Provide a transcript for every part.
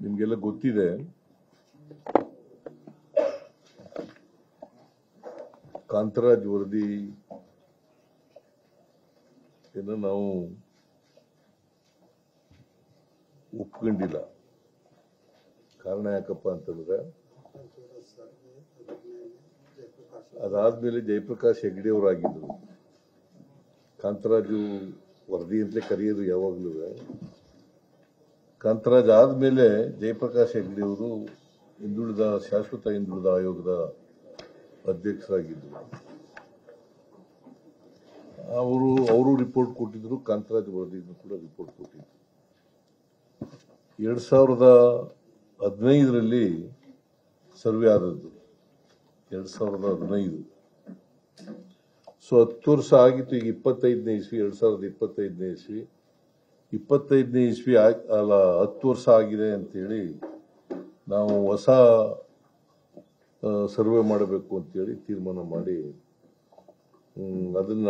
ನಿಮಗೆಲ್ಲ ಗೊತ್ತಿದೆ, ಕಾಂತರಾಜ್ ವರದಿ ನಾವು ಒಪ್ಕೊಂಡಿಲ್ಲ. ಕಾರಣ ಯಾಕಪ್ಪ ಅಂತಂದ್ರೆ, ಅದಾದ್ಮೇಲೆ ಜಯಪ್ರಕಾಶ್ ಹೆಗ್ಡೆ ಅವರಾಗಿದ್ರು. ಕಾಂತರಾಜು ವರದಿ ಅಂತಲೇ ಕರೆಯೋದು ಯಾವಾಗಲೂ. ಕಾಂತರಾಜ್ ಆದ್ಮೇಲೆ ಜಯಪ್ರಕಾಶ್ ಹೆಗ್ಡೆ ಅವರು ಶಾಶ್ವತ ಹಿಂದುಳಿದ ಆಯೋಗದ ಅಧ್ಯಕ್ಷರಾಗಿದ್ದರು. ಅವರು ರಿಪೋರ್ಟ್ ಕೊಟ್ಟಿದ್ರು, ಕಾಂತರಾಜ್ ವರದಿಯನ್ನು ಕೂಡ ರಿಪೋರ್ಟ್ ಕೊಟ್ಟಿದ್ರು. 2015ರಲ್ಲಿ ಸರ್ವೆ ಆದದ್ದು, 2015. ಸೊ 10 ವರ್ಷ ಆಗಿತ್ತು. ಈಗ 25ನೇ ಇಸ್ವಿ, 2025ನೇ ಇಸ್ವಿ. 25ನೇ ಇಸ್ವಿ ಅಲ್ಲ, 10 ವರ್ಷ ಆಗಿದೆ ಅಂತೇಳಿ ನಾವು ಹೊಸ ಸರ್ವೆ ಮಾಡಬೇಕು ಅಂತೇಳಿ ತೀರ್ಮಾನ ಮಾಡಿ ಅದನ್ನ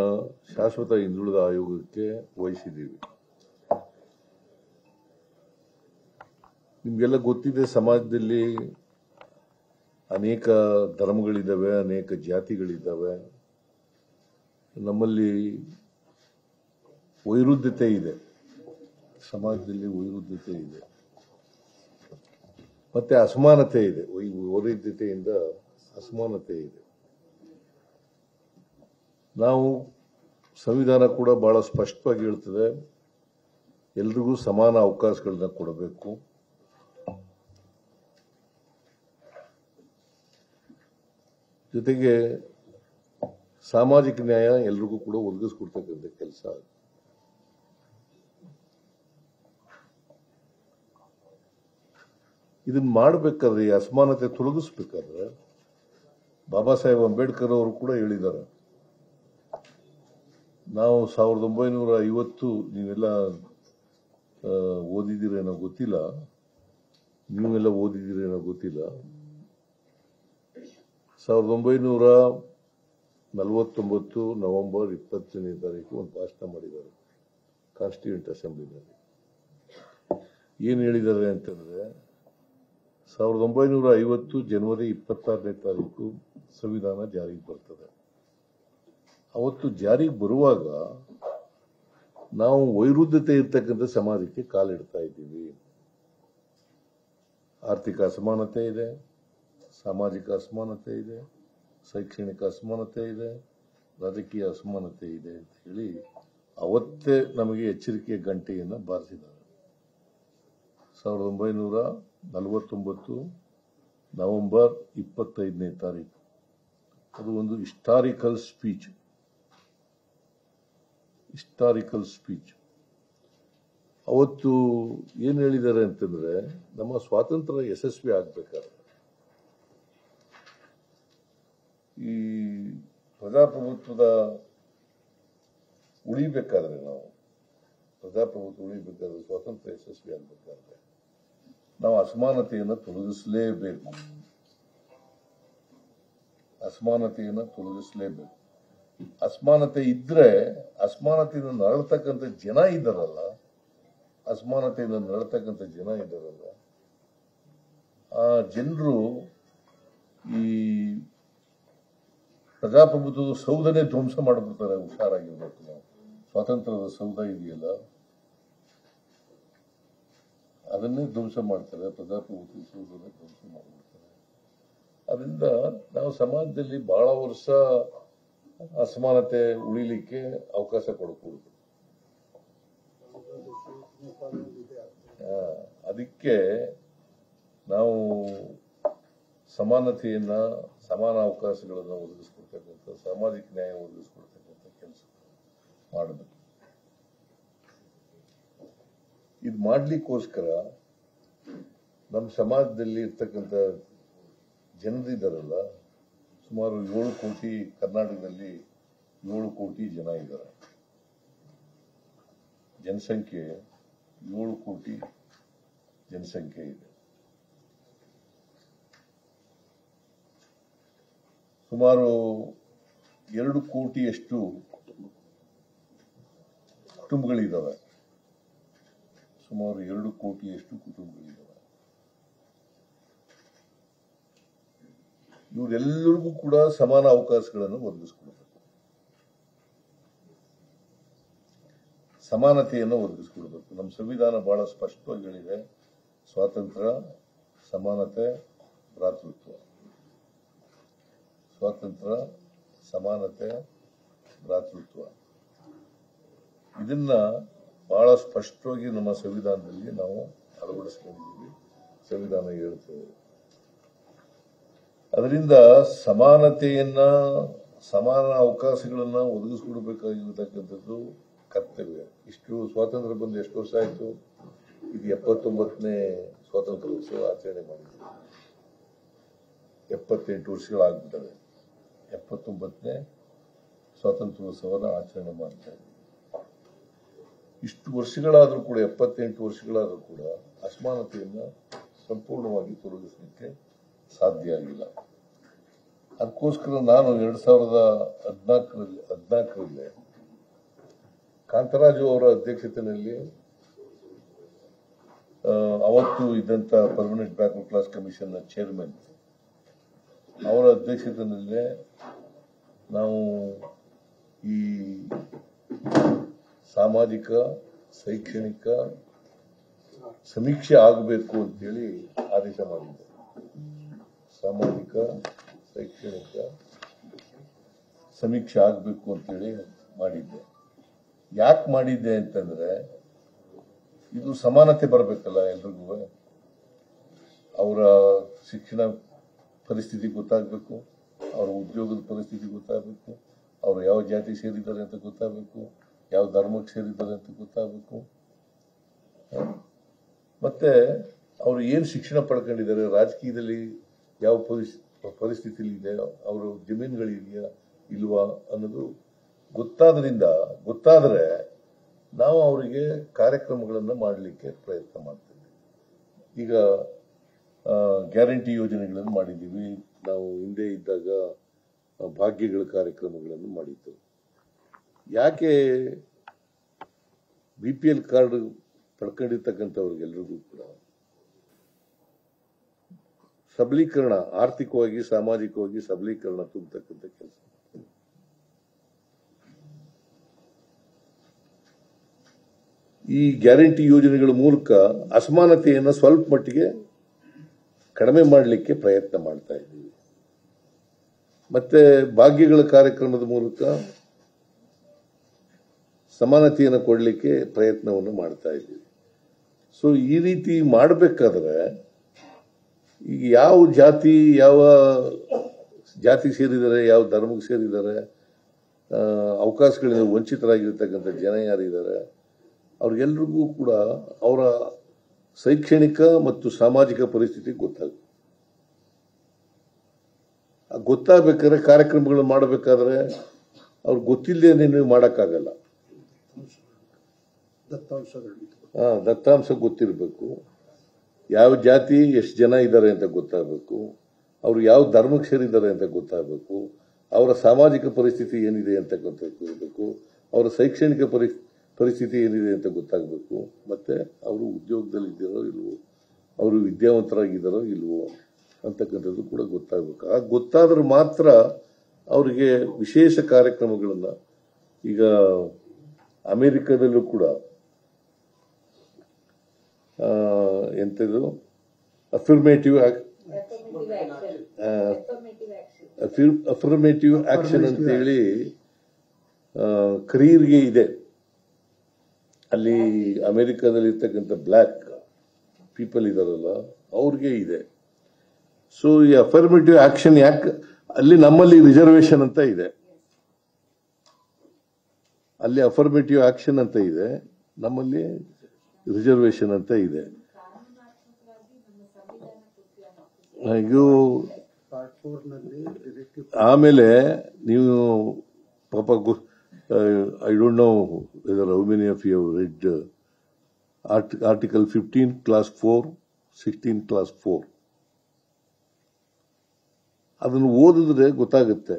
ಶಾಶ್ವತ ಹಿಂದುಳಿದ ಆಯೋಗಕ್ಕೆ ವಹಿಸಿದ್ದೀವಿ. ನಿಮ್ಗೆಲ್ಲ ಗೊತ್ತಿದೆ, ಸಮಾಜದಲ್ಲಿ ಅನೇಕ ಧರ್ಮಗಳಿದ್ದಾವೆ, ಅನೇಕ ಜಾತಿಗಳಿದ್ದಾವೆ. ನಮ್ಮಲ್ಲಿ ವೈರುಧ್ಯತೆ ಇದೆ, ಸಮಾಜದಲ್ಲಿ ವೈರುಧ್ಯತೆ ಇದೆ, ಮತ್ತೆ ಅಸಮಾನತೆ ಇದೆ. ವೈರುಧ್ಯತೆಯಿಂದ ಅಸಮಾನತೆ ಇದೆ. ನಾವು ಸಂವಿಧಾನ ಕೂಡ ಬಹಳ ಸ್ಪಷ್ಟವಾಗಿ ಹೇಳ್ತದೆ, ಎಲ್ರಿಗೂ ಸಮಾನ ಅವಕಾಶಗಳನ್ನ ಕೊಡಬೇಕು. ಜೊತೆಗೆ ಸಾಮಾಜಿಕ ನ್ಯಾಯ ಎಲ್ರಿಗೂ ಕೂಡ ಒದಗಿಸ್ಕೊಡ್ತಕ್ಕಂಥ ಕೆಲಸ. ಇದನ್ನ ಮಾಡಬೇಕಾದ್ರೆ, ಈ ಅಸಮಾನತೆ ತೊಲಗಿಸ್ಬೇಕಾದ್ರೆ, ಬಾಬಾ ಸಾಹೇಬ್ ಅಂಬೇಡ್ಕರ್ ಅವರು ಕೂಡ ಹೇಳಿದ್ದಾರೆ. ನಾವು 1950, ನೀವೆಲ್ಲ ಓದಿದ್ದೀರೇನೋ ಗೊತ್ತಿಲ್ಲ, ನೀವೆಲ್ಲ ಓದಿದ್ದೀರೇನೋ ಗೊತ್ತಿಲ್ಲ, 1949 ನವೆಂಬರ್ 20ನೇ ತಾರೀಕು ಒಂದು ಭಾಷಣ ಮಾಡಿದ್ದಾರೆ ಕಾನ್ಸ್ಟಿಟ್ಯೂಂಟ್ ಅಸೆಂಬ್ಲಿನಲ್ಲಿ. ಏನ್ ಹೇಳಿದ್ದಾರೆ ಅಂತಂದ್ರೆ, 1950 ಜನವರಿ 26ನೇ ತಾರೀಕು ಸಂವಿಧಾನ ಜಾರಿಗೆ ಬರ್ತದೆ. ಅವತ್ತು ಜಾರಿಗೆ ಬರುವಾಗ ನಾವು ವೈರುಧ್ಯತೆ ಇರ್ತಕ್ಕಂಥ ಸಮಾಜಕ್ಕೆ ಕಾಲಿಡ್ತಾ ಇದ್ದೀವಿ. ಆರ್ಥಿಕ ಅಸಮಾನತೆ ಇದೆ, ಸಾಮಾಜಿಕ ಅಸಮಾನತೆ ಇದೆ, ಶೈಕ್ಷಣಿಕ ಅಸಮಾನತೆ ಇದೆ, ರಾಜಕೀಯ ಅಸಮಾನತೆ ಇದೆ ಅಂತ ಹೇಳಿ ಅವತ್ತೇ ನಮಗೆ ಎಚ್ಚರಿಕೆಯ ಗಂಟೆಯನ್ನು ಬಾರಿಸಿದ್ದಾರೆ. 1949 ನವೆಂಬರ್ 25ನೇ ತಾರೀಕು. ಅದು ಒಂದು ಹಿಸ್ಟಾರಿಕಲ್ ಸ್ಪೀಚ್. ಅವತ್ತು ಏನ್ ಹೇಳಿದ್ದಾರೆ ಅಂತಂದ್ರೆ, ನಮ್ಮ ಸ್ವಾತಂತ್ರ್ಯ ಯಶಸ್ವಿ ಆಗ್ಬೇಕಾದ್ರೆ, ಈ ಪ್ರಜಾಪ್ರಭುತ್ವದ ಉಳಿಬೇಕಾದ್ರೆ, ಸ್ವಾತಂತ್ರ್ಯ ಯಶಸ್ವಿ ಆಗ್ಬೇಕಾದ್ರೆ ನಾವು ಅಸಮಾನತೆಯನ್ನು ತೊಲಗಿಸಲೇಬೇಕು. ಅಸಮಾನತೆ ಇದ್ರೆ, ಅಸಮಾನತೆಯನ್ನು ನರಳತಕ್ಕಂಥ ಜನ ಇದ್ದಾರಲ್ಲ, ಆ ಜನರು ಈ ಪ್ರಜಾಪ್ರಭುತ್ವದ ಸೌಧನೇ ಧ್ವಂಸ ಮಾಡಿಬಿಡ್ತಾರೆ. ಹುಷಾರಾಗಿರ್ಬೇಕು ನಾವು. ಸ್ವಾತಂತ್ರ್ಯದ ಸೌಧ ಇದೆಯಲ್ಲ, ಅದನ್ನೇ ಧ್ವಂಸ ಮಾಡ್ತಾರೆ. ಪ್ರಜಾಪ್ರಭುತ್ವದ ಸೌಧನೇ ಧ್ವಂಸ ಮಾಡಿಬಿಡ್ತಾರೆ. ಅದರಿಂದ ನಾವು ಸಮಾಜದಲ್ಲಿ ಬಹಳ ವರ್ಷ ಅಸಮಾನತೆ ಉಳಿಲಿಕ್ಕೆ ಅವಕಾಶ ಕೊಡಕೂಡದು. ಅದಕ್ಕೆ ನಾವು ಸಮಾನತೆಯನ್ನ, ಸಮಾನ ಅವಕಾಶಗಳನ್ನು ಒದಗಿಸ್ಕೊಡ್ತಕ್ಕಂಥ, ಸಾಮಾಜಿಕ ನ್ಯಾಯ ಒದಗಿಸ್ಕೊಡ್ತಕ್ಕಂಥ ಕೆಲಸ ಮಾಡಬೇಕು. ಇದು ಮಾಡ್ಲಿಕ್ಕೋಸ್ಕರ ನಮ್ಮ ಸಮಾಜದಲ್ಲಿ ಇರ್ತಕ್ಕಂಥ ಜನರಿದ್ದಾರಲ್ಲ, ಸುಮಾರು 7 ಕೋಟಿ, ಕರ್ನಾಟಕದಲ್ಲಿ 7 ಕೋಟಿ ಜನ ಇದ್ದಾರೆ. ಜನಸಂಖ್ಯೆ 7 ಕೋಟಿ ಜನಸಂಖ್ಯೆ ಇದೆ. ಸುಮಾರು 2 ಕೋಟಿಯಷ್ಟು ಕುಟುಂಬಗಳಿದ್ದಾವೆ. ಇವರೆಲ್ಲರಿಗೂ ಕೂಡ ಸಮಾನ ಅವಕಾಶಗಳನ್ನು ಒದಗಿಸ್ಕೊಡ್ಬೇಕು, ಸಮಾನತೆಯನ್ನು ಒದಗಿಸ್ಕೊಡ್ಬೇಕು. ನಮ್ಮ ಸಂವಿಧಾನ ಬಹಳ ಸ್ಪಷ್ಟವಾಗಿ ಹೇಳಿದೆ, ಸ್ವಾತಂತ್ರ್ಯ, ಸಮಾನತೆ, ಭ್ರಾತೃತ್ವ. ಸ್ವಾತಂತ್ರ್ಯ, ಸಮಾನತೆ, ಭ್ರಾತೃತ್ವ, ಇದನ್ನ ಬಹಳ ಸ್ಪಷ್ಟವಾಗಿ ನಮ್ಮ ಸಂವಿಧಾನದಲ್ಲಿ ನಾವು ಅಳವಡಿಸ್ಕೊಂಡಿದ್ದೀವಿ. ಸಂವಿಧಾನ ಹೇಳ್ತೇವೆ. ಅದರಿಂದ ಸಮಾನತೆಯನ್ನ, ಸಮಾನ ಅವಕಾಶಗಳನ್ನ ಒದಗಿಸ್ಕೊಡ್ಬೇಕಾಗಿರತಕ್ಕಂಥದ್ದು ಕರ್ತವ್ಯ. ಇಷ್ಟು ಸ್ವಾತಂತ್ರ್ಯ ಬಂದು ಎಷ್ಟು ವರ್ಷ ಆಯ್ತು? ಇದು 79ನೇ ಸ್ವಾತಂತ್ರ್ಯೋತ್ಸವ ಆಚರಣೆ ಮಾಡಿದ್ದೀವಿ. 78 ವರ್ಷಗಳಾಗ್ಬಿಟ್ಟವೆ. 79ನೇ ಸ್ವಾತಂತ್ರ್ಯೋತ್ಸವನ ಆಚರಣೆ ಮಾಡ್ತಾ ಇದ್ದೀವಿ. ಇಷ್ಟು ವರ್ಷಗಳಾದರೂ ಕೂಡ, 78 ವರ್ಷಗಳಾದರೂ ಕೂಡ ಅಸಮಾನತೆಯನ್ನ ಸಂಪೂರ್ಣವಾಗಿ ತೊಲಗಿಸಲಿಕ್ಕೆ ಸಾಧ್ಯ ಆಗಿಲ್ಲ. ಅದಕ್ಕೋಸ್ಕರ ನಾನು 2014ರಲ್ಲಿ ಕಾಂತರಾಜು ಅವರ ಅಧ್ಯಕ್ಷತೆಯಲ್ಲಿ ಅವತ್ತು ಇದ್ದಂತ ಪರ್ಮನೆಂಟ್ ಬ್ಯಾಕ್ವರ್ಡ್ ಕ್ಲಾಸ್ ಕಮಿಷನ್ ನ ಚೇರ್ಮನ್ ಅವರ ಅಧ್ಯಕ್ಷತೆಯಲ್ಲೇ ನಾವು ಈ ಸಾಮಾಜಿಕ ಶೈಕ್ಷಣಿಕ ಸಮೀಕ್ಷೆ ಆಗಬೇಕು ಅಂತೇಳಿ ಆದೇಶ ಮಾಡಿದ್ದೆ. ಸಾಮಾಜಿಕ ಶೈಕ್ಷಣಿಕ ಸಮೀಕ್ಷೆ ಆಗಬೇಕು ಅಂತೇಳಿ ಮಾಡಿದ್ದೆ. ಯಾಕೆ ಮಾಡಿದ್ದೆ ಅಂತಂದ್ರೆ, ಇದು ಸಮಾನತೆ ಬರಬೇಕಲ್ಲ ಎಲ್ರಿಗೂ. ಅವರ ಶಿಕ್ಷಣ ಪರಿಸ್ಥಿತಿ ಗೊತ್ತಾಗಬೇಕು, ಅವರ ಉದ್ಯೋಗದ ಪರಿಸ್ಥಿತಿ ಗೊತ್ತಾಗಬೇಕು, ಅವರು ಯಾವ ಜಾತಿ ಸೇರಿದ್ದಾರೆ ಅಂತ ಗೊತ್ತಾಗಬೇಕು, ಯಾವ ಧರ್ಮಕ್ಕೆ ಸೇರಿದ್ದಾರೆ ಅಂತ ಗೊತ್ತಾಗಬೇಕು, ಮತ್ತೆ ಅವರು ಏನು ಶಿಕ್ಷಣ ಪಡ್ಕೊಂಡಿದ್ದಾರೆ, ರಾಜಕೀಯದಲ್ಲಿ ಯಾವ ಪರಿಸ್ಥಿತಿಯಲ್ಲಿ ಇದೆ, ಅವರ ಜಮೀನುಗಳಿದೆಯಾ ಇಲ್ವಾ ಅನ್ನೋದು ಗೊತ್ತಾದರೆ ನಾವು ಅವರಿಗೆ ಕಾರ್ಯಕ್ರಮಗಳನ್ನು ಮಾಡಲಿಕ್ಕೆ ಪ್ರಯತ್ನ ಮಾಡ್ತೀವಿ. ಈಗ ಗ್ಯಾರಂಟಿ ಯೋಜನೆಗಳನ್ನು ಮಾಡಿದ್ದೀವಿ. ನಾವು ಹಿಂದೆ ಇದ್ದಾಗ ಭಾಗ್ಯಗಳ ಕಾರ್ಯಕ್ರಮಗಳನ್ನು ಮಾಡಿದ್ದು. ಯಾಕೆ BPL ಕಾರ್ಡ್ ಪಡ್ಕೊಂಡಿರ್ತಕ್ಕಂಥವ್ರಿಗೆಲ್ರಿಗೂ ಕೂಡ ಸಬಲೀಕರಣ, ಆರ್ಥಿಕವಾಗಿ ಸಾಮಾಜಿಕವಾಗಿ ಸಬಲೀಕರಣ ತುಂಬತಕ್ಕಂಥ ಕೆಲಸ. ಈ ಗ್ಯಾರಂಟಿ ಯೋಜನೆಗಳ ಮೂಲಕ ಅಸಮಾನತೆಯನ್ನು ಸ್ವಲ್ಪ ಮಟ್ಟಿಗೆ ಕಡಿಮೆ ಮಾಡಲಿಕ್ಕೆ ಪ್ರಯತ್ನ ಮಾಡ್ತಾ ಇದ್ದೀವಿ. ಮತ್ತೆ ಭಾಗ್ಯಗಳ ಕಾರ್ಯಕ್ರಮದ ಮೂಲಕ ಸಮಾನತೆಯನ್ನು ಕೊಡಲಿಕ್ಕೆ ಪ್ರಯತ್ನವನ್ನು ಮಾಡ್ತಾ ಇದ್ದೀವಿ. ಸೊ ಈ ರೀತಿ ಮಾಡಬೇಕಾದ್ರೆ ಈಗ ಯಾವ ಜಾತಿ ಸೇರಿದ್ದಾರೆ, ಯಾವ ಧರ್ಮಕ್ಕೆ ಸೇರಿದ್ದಾರೆ, ಅವಕಾಶಗಳಿಂದ ವಂಚಿತರಾಗಿರ್ತಕ್ಕಂಥ ಜನ ಯಾರಿದ್ದಾರೆ, ಅವ್ರಿಗೆಲ್ರಿಗೂ ಕೂಡ ಅವರ ಶೈಕ್ಷಣಿಕ ಮತ್ತು ಸಾಮಾಜಿಕ ಪರಿಸ್ಥಿತಿ ಗೊತ್ತಾಗಬೇಕಾದ್ರೆ ಕಾರ್ಯಕ್ರಮಗಳು ಮಾಡಬೇಕಾದ್ರೆ ಅವ್ರಿಗೆ ಗೊತ್ತಿಲ್ಲದೆ ನೀವು ಮಾಡೋಕ್ಕಾಗಲ್ಲ. ದತ್ತಾಂಶ ಗೊತ್ತಿರಬೇಕು, ಯಾವ ಜಾತಿ ಎಷ್ಟು ಜನ ಇದ್ದಾರೆ ಅಂತ ಗೊತ್ತಾಗಬೇಕು, ಅವರು ಯಾವ ಧರ್ಮಕ್ಕೆ ಸೇರಿದ್ದಾರೆ ಅಂತ ಗೊತ್ತಾಗಬೇಕು, ಅವರ ಸಾಮಾಜಿಕ ಪರಿಸ್ಥಿತಿ ಏನಿದೆ ಅಂತ ಗೊತ್ತಾಗಬೇಕು, ಅವರ ಶೈಕ್ಷಣಿಕ ಪರಿಸ್ಥಿತಿ ಏನಿದೆ ಅಂತ ಗೊತ್ತಾಗಬೇಕು, ಮತ್ತೆ ಅವರು ಉದ್ಯೋಗದಲ್ಲಿ ಇದ್ದಾರೋ ಇಲ್ವೋ, ಅವರು ವಿದ್ಯಾವಂತರಾಗಿದ್ದಾರೋ ಇಲ್ವೋ ಅಂತಕ್ಕಂಥದ್ದು ಕೂಡ ಗೊತ್ತಾಗಬೇಕು. ಆ ಗೊತ್ತಾದ್ರೆ ಮಾತ್ರ ಅವರಿಗೆ ವಿಶೇಷ ಕಾರ್ಯಕ್ರಮಗಳನ್ನ, ಈಗ ಅಮೆರಿಕದಲ್ಲೂ ಕೂಡ ಎಂಥದ್ದು ಅಫರ್ಮೇಟಿವ್ ಆಕ್ಷನ್ ಅಂತ ಹೇಳಿ ಕರಿಯರ್ಗೆ ಇದೆ. ಅಲ್ಲಿ ಅಮೆರಿಕದಲ್ಲಿ ಇರ್ತಕ್ಕಂಥ ಬ್ಲ್ಯಾಕ್ ಪೀಪಲ್ ಇದಾರಲ್ಲ ಅವ್ರಿಗೆ ಇದೆ. ಸೊ ಈ ಅಫರ್ಮೇಟಿವ್ ಆಕ್ಷನ್ ಯಾಕೆ ಅಲ್ಲಿ, ನಮ್ಮಲ್ಲಿ ರಿಸರ್ವೇಶನ್ ಅಂತ ಇದೆ, ಅಲ್ಲಿ ಅಫರ್ಮೇಟಿವ್ ಆಕ್ಷನ್ ಅಂತ ಇದೆ, ನಮ್ಮಲ್ಲಿ ರಿಸರ್ವೇಶನ್ ಅಂತ ಇದೆ. ಆಮೇಲೆ ನೀವು ಪಾಪ I don't know whether how many of you have read Article 15, Class 4, 16, Class 4. ಅದನ್ನು ಓದಿದ್ರೆ ಗೊತ್ತಾಗುತ್ತೆ.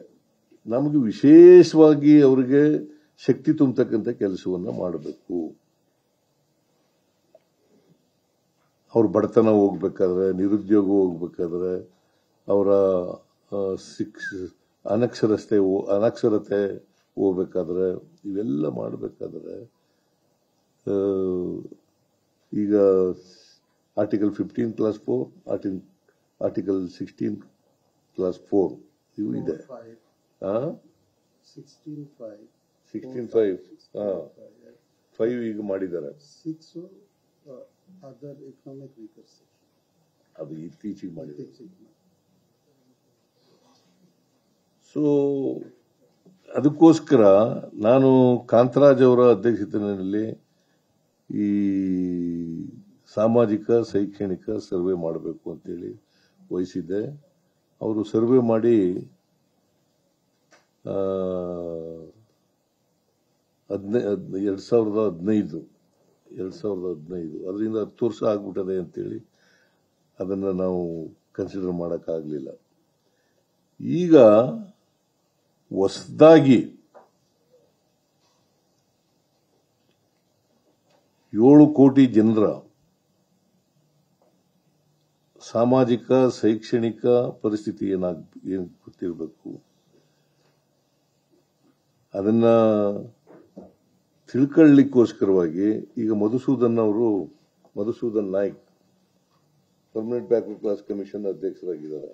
ನಮಗೆ ವಿಶೇಷವಾಗಿ ಅವರಿಗೆ ಶಕ್ತಿ ತುಂಬತಕ್ಕಂಥ ಕೆಲಸವನ್ನ ಮಾಡಬೇಕು. ಅವ್ರ ಬಡತನ ಹೋಗ್ಬೇಕಾದ್ರೆ, ನಿರುದ್ಯೋಗ ಹೋಗ್ಬೇಕಾದ್ರೆ, ಅವರ ಅನಕ್ಷರತೆ ಹೋಗ್ಬೇಕಾದ್ರೆ ಇವೆಲ್ಲ ಮಾಡಬೇಕಾದ್ರೆ ಈಗ ಆರ್ಟಿಕಲ್ 15+4 ಆರ್ಟಿಕಲ್ 16+4 ಇವು ಇದೆ. 16(5) ಈಗ ಮಾಡಿದ್ದಾರೆ. 6 ಅದರ್ ಎಕನಾಮಿಕ್ ವೀಕರ್ ಸೆಕ್ಷನ್ ಅದು ಇತ್ತೀಚೆಗೆ ಮಾಡಿದ್ದಾರೆ. ಸೊ ಅದಕ್ಕೋಸ್ಕರ ನಾನು ಕಾಂತರಾಜ್ ಅವರ ಅಧ್ಯಕ್ಷತೆಯಲ್ಲಿ ಈ ಸಾಮಾಜಿಕ ಶೈಕ್ಷಣಿಕ ಸರ್ವೆ ಮಾಡಬೇಕು ಅಂತೇಳಿ ವಹಿಸಿದ್ದೆ. ಅವರು ಸರ್ವೆ ಮಾಡಿ 2015 ಅದರಿಂದ 10 ವರ್ಷ ಆಗ್ಬಿಟ್ಟದೆ ಅಂತೇಳಿ ಅದನ್ನ ನಾವು ಕನ್ಸಿಡರ್ ಮಾಡೋಕ್ಕಾಗಲಿಲ್ಲ. ಈಗ ಹೊಸದಾಗಿ 7 ಕೋಟಿ ಜನರ ಸಾಮಾಜಿಕ ಶೈಕ್ಷಣಿಕ ಪರಿಸ್ಥಿತಿ ಏನು ಗೊತ್ತಿರಬೇಕು, ಅದನ್ನ ತಿಳ್ಕೊಳ್ಳಿಕ್ಕೋಸ್ಕರವಾಗಿ ಈಗ Madhusudan Naik permanent backward class commission ಅಧ್ಯಕ್ಷರಾಗಿದ್ದಾರೆ.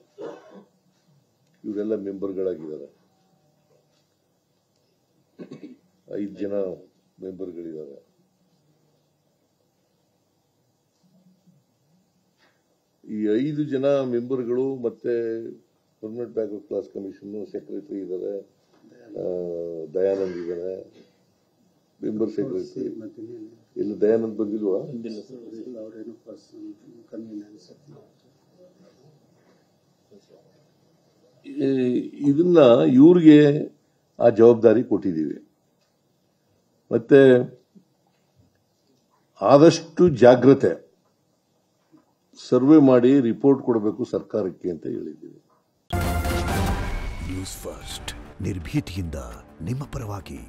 ಇವರೆಲ್ಲ ಮೆಂಬರ್ಗಳಾಗಿದ್ದಾರೆ. 5 ಜನ ಮೆಂಬರ್ಗಳಿದ್ದಾರೆ. ಈ 5 ಜನ ಮೆಂಬರ್ಗಳು ಮತ್ತೆ permanent backward class commission secretary ಇದ್ದಾರೆ, ದಯಾನಂದ್ ಇದ್ದಾರೆ, ಮೆಂಬರ್ ಸೆಕ್ರೆಟರಿ. ಇಲ್ಲಿ ದಯಾನಂದ್ ಬಂದಿಲ್ವಾ? ಇದನ್ನ ಇವ್ರಿಗೆ ಆ ಜವಾಬ್ದಾರಿ ಕೊಟ್ಟಿದ್ದೀವಿ. ಮತ್ತೆ ಆದಷ್ಟು ಜಾಗ್ರತೆ ಸರ್ವೆ ಮಾಡಿ ರಿಪೋರ್ಟ್ ಕೊಡಬೇಕು ಸರ್ಕಾರಕ್ಕೆ ಅಂತ ಹೇಳಿದ್ದೀವಿ. ನ್ಯೂಸ್ ಫಸ್ಟ್ ನಿರ್ಭೀತಿಯಿಂದ ನಿಮ್ಮ ಪರವಾಗಿ.